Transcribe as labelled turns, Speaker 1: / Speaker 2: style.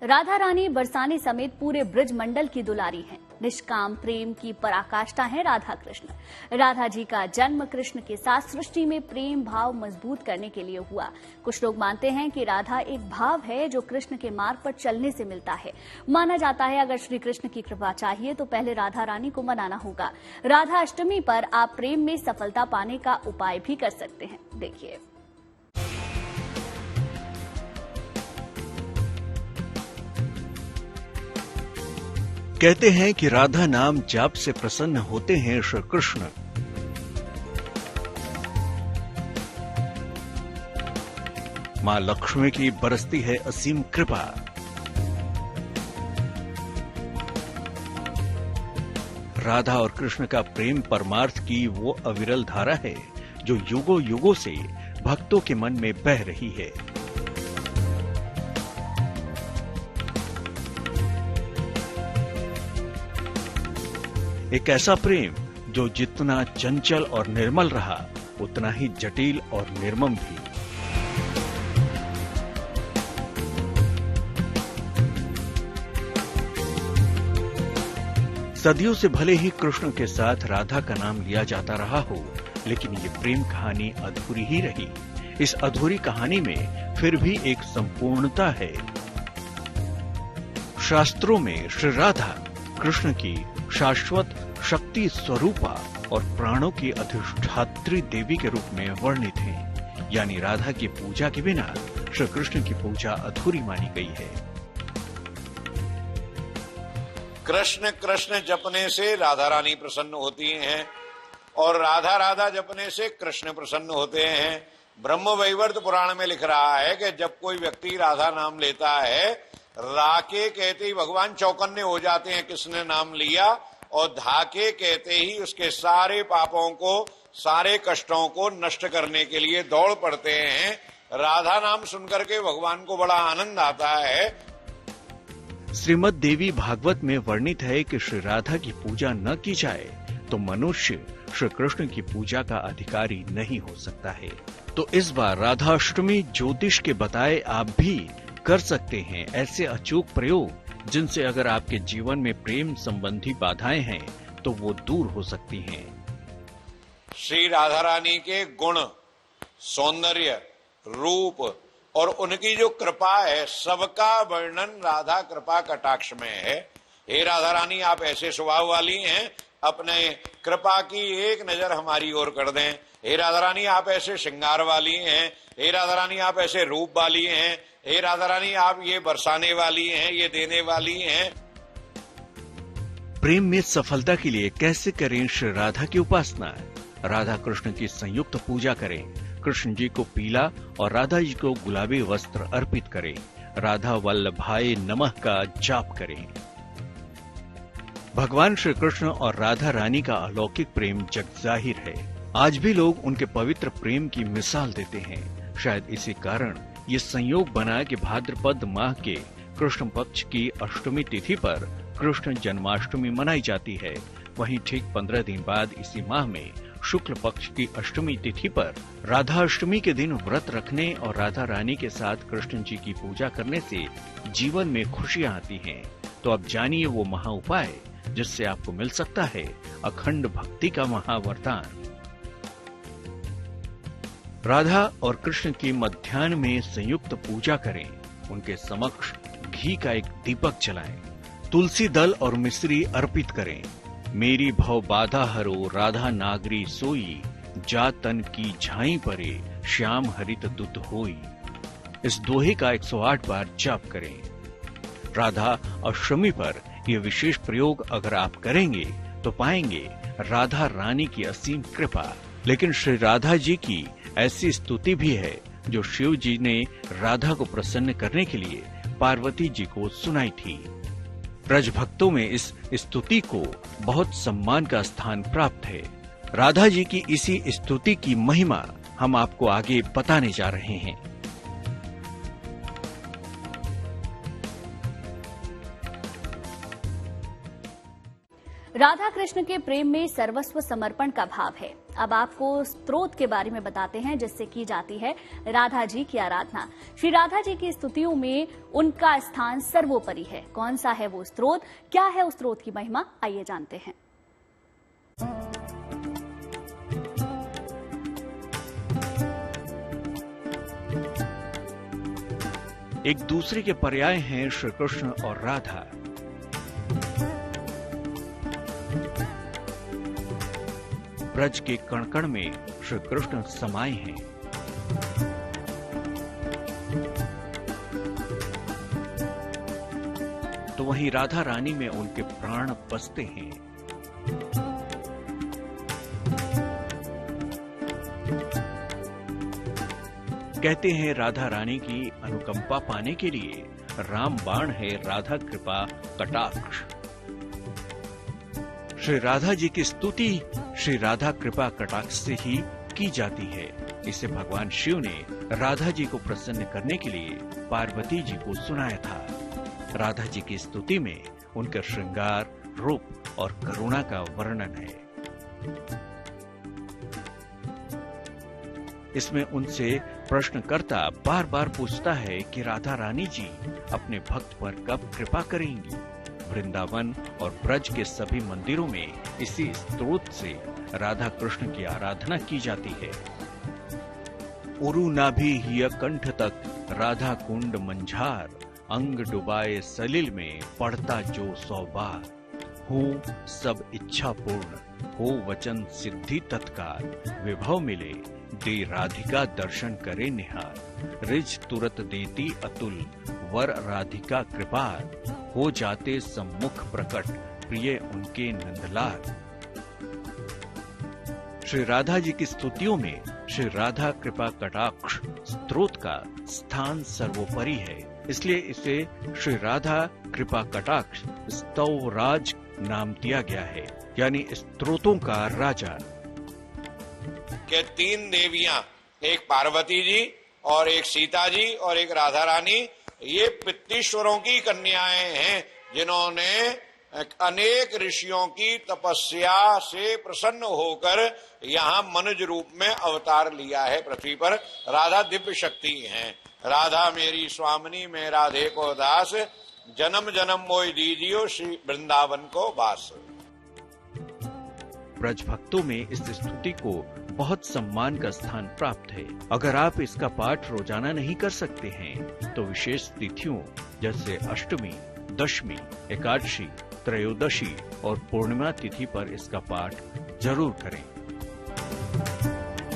Speaker 1: राधा रानी बरसाने समेत पूरे ब्रज मंडल की दुलारी हैं। निष्काम प्रेम की पराकाष्ठा है राधा कृष्ण। राधा जी का जन्म कृष्ण के साथ सृष्टि में प्रेम भाव मजबूत करने के लिए हुआ। कुछ लोग मानते हैं कि राधा एक भाव है जो कृष्ण के मार्ग पर चलने से मिलता है। माना जाता है अगर श्री कृष्ण की कृपा चाहिए तो पहले राधा रानी को मनाना होगा। राधा अष्टमी पर आप प्रेम में सफलता पाने का उपाय भी कर सकते हैं। देखिए।
Speaker 2: कहते हैं कि राधा नाम जाप से प्रसन्न होते हैं श्री कृष्ण। मां लक्ष्मी की बरसती है असीम कृपा। राधा और कृष्ण का प्रेम परमार्थ की वो अविरल धारा है जो युगों युगों से भक्तों के मन में बह रही है। एक ऐसा प्रेम जो जितना चंचल और निर्मल रहा उतना ही जटिल और निर्मम भी। सदियों से भले ही कृष्ण के साथ राधा का नाम लिया जाता रहा हो, लेकिन ये प्रेम कहानी अधूरी ही रही। इस अधूरी कहानी में फिर भी एक संपूर्णता है। शास्त्रों में श्री राधा कृष्ण की शाश्वत शक्ति स्वरूपा और प्राणों की अधिष्ठात्री देवी के रूप में वर्णित हैं। यानी राधा की पूजा के बिना श्री कृष्ण की पूजा अधूरी मानी गई है।
Speaker 3: कृष्ण कृष्ण जपने से राधा रानी प्रसन्न होती हैं और राधा राधा जपने से कृष्ण प्रसन्न होते हैं। ब्रह्म वैवर्त पुराण में लिख रहा है कि जब कोई व्यक्ति राधा नाम लेता है, राके कहते ही भगवान चौकन्ने हो जाते हैं, किसने नाम लिया, और धाके कहते ही उसके सारे पापों को, सारे कष्टों को नष्ट करने के लिए दौड़ पड़ते हैं। राधा नाम सुनकर के भगवान को बड़ा आनंद आता है।
Speaker 2: श्रीमद् देवी भागवत में वर्णित है कि श्री राधा की पूजा न की जाए तो मनुष्य श्री कृष्ण की पूजा का अधिकारी नहीं हो सकता है। तो इस बार राधाष्टमी ज्योतिष के बताए आप भी कर सकते हैं ऐसे अचूक प्रयोग जिनसे अगर आपके जीवन में प्रेम संबंधी बाधाएं हैं तो वो दूर हो सकती हैं।
Speaker 3: श्री राधा रानी के गुण, सौंदर्य, रूप और उनकी जो कृपा है, सबका वर्णन राधा कृपा कटाक्ष में है। हे राधा रानी, आप ऐसे स्वभाव वाली हैं, अपने कृपा की एक नजर हमारी ओर कर दें। हे राधा रानी, आप ऐसे श्रृंगार वाली हैं। हे राधा रानी, आप ऐसे रूप वाली हैं। हे राधा रानी, आप ये बरसाने वाली हैं, ये देने वाली हैं।
Speaker 2: प्रेम में सफलता के लिए कैसे करें श्री राधा की उपासना? राधा कृष्ण की संयुक्त पूजा करें। कृष्ण जी को पीला और राधा जी को गुलाबी वस्त्र अर्पित करें। राधा वल्लभाय नमः का जाप करें। भगवान श्री कृष्ण और राधा रानी का अलौकिक प्रेम जगजाहिर है। आज भी लोग उनके पवित्र प्रेम की मिसाल देते हैं। शायद इसी कारण ये संयोग बना कि भाद्रपद माह के कृष्ण पक्ष की अष्टमी तिथि पर कृष्ण जन्माष्टमी मनाई जाती है। वहीं ठीक 15 दिन बाद इसी माह में शुक्ल पक्ष की अष्टमी तिथि पर राधा अष्टमी के दिन व्रत रखने और राधा रानी के साथ कृष्ण जी की पूजा करने से जीवन में खुशियां आती हैं। तो अब जानिए वो महा उपाय जिससे आपको मिल सकता है अखंड भक्ति का महावरदान। राधा और कृष्ण की मध्याह्न में संयुक्त पूजा करें। उनके समक्ष घी का एक दीपक जलाएं। तुलसी दल और मिश्री अर्पित करें। मेरी भव बाधा हरो राधा नागरी सोई, जा तन की झाई परे श्याम हरित दुत होई। इस दोहे का 108 बार जाप करें। राधा अष्टमी पर यह विशेष प्रयोग अगर आप करेंगे तो पाएंगे राधा रानी की असीम कृपा। लेकिन श्री राधा जी की ऐसी स्तुति भी है जो शिव जी ने राधा को प्रसन्न करने के लिए पार्वती जी को सुनाई थी। ब्रज भक्तों में इस स्तुति को बहुत सम्मान का स्थान प्राप्त है। राधा जी की इसी स्तुति की महिमा हम आपको आगे बताने जा रहे हैं।
Speaker 1: राधा कृष्ण के प्रेम में सर्वस्व समर्पण का भाव है। अब आपको स्तोत्र के बारे में बताते हैं जिससे की जाती है राधा जी की आराधना। श्री राधा जी की स्तुतियों में उनका स्थान सर्वोपरि है। कौन सा है वो स्तोत्र, क्या है उस स्तोत्र की महिमा, आइए जानते हैं।
Speaker 2: एक दूसरे के पर्याय हैं श्री कृष्ण और राधा। ब्रज के कण कण में श्री कृष्ण समाये हैं। तो वहीं राधा रानी में उनके प्राण बसते हैं। कहते हैं राधा रानी की अनुकंपा पाने के लिए राम बाण है राधा कृपा कटाक्ष। श्री राधा जी की स्तुति श्री राधा कृपा कटाक्ष से ही की जाती है। इसे भगवान शिव ने राधा जी को प्रसन्न करने के लिए पार्वती जी को सुनाया था। राधा जी की स्तुति में उनका श्रृंगार, रूप और करुणा का वर्णन है। इसमें उनसे प्रश्नकर्ता बार बार पूछता है कि राधा रानी जी अपने भक्त पर कब कृपा करेंगी। वृंदावन और ब्रज के सभी मंदिरों में इसी स्तोत्र से राधा कृष्ण की आराधना की जाती है। उरु नाभि हिय कंठ तक राधा कुंड मंझार, अंग डुबाए सलिल में पढ़ता जो 100 बार। हूँ सब इच्छा पूर्ण, हो वचन सिद्धि तत्काल, विभव मिले दे राधिका दर्शन करे निहार। रिज तुरत देती अतुल, वर राधिका कृपाल, हो जाते सम्मुख प्रकट, प्रिय उनके नंदलाल। श्री राधा जी की स्तुतियों में श्री राधा कृपा कटाक्ष स्तोत्र का स्थान सर्वोपरि है। इसलिए इसे श्री राधा कृपा कटाक्ष स्तवराज नाम दिया गया है, यानी स्तोत्रों का राजा।
Speaker 3: के 3 देवियां, एक पार्वती जी और एक सीता जी और एक राधा रानी, ये पितृश्वरों की कन्याएं हैं जिन्होंने अनेक ऋषियों की तपस्या से प्रसन्न होकर यहाँ मनुज रूप में अवतार लिया है पृथ्वी पर। राधा दिव्य शक्ति हैं। राधा मेरी स्वामिनी, मैं राधे को दास, जन्म जन्म मोय दीजियो श्री वृंदावन को वास।
Speaker 2: ब्रज भक्तों में इस स्तुति को बहुत सम्मान का स्थान प्राप्त है। अगर आप इसका पाठ रोजाना नहीं कर सकते हैं तो विशेष तिथियों जैसे अष्टमी, दशमी, एकादशी, त्रयोदशी और पूर्णिमा तिथि पर इसका पाठ जरूर करें।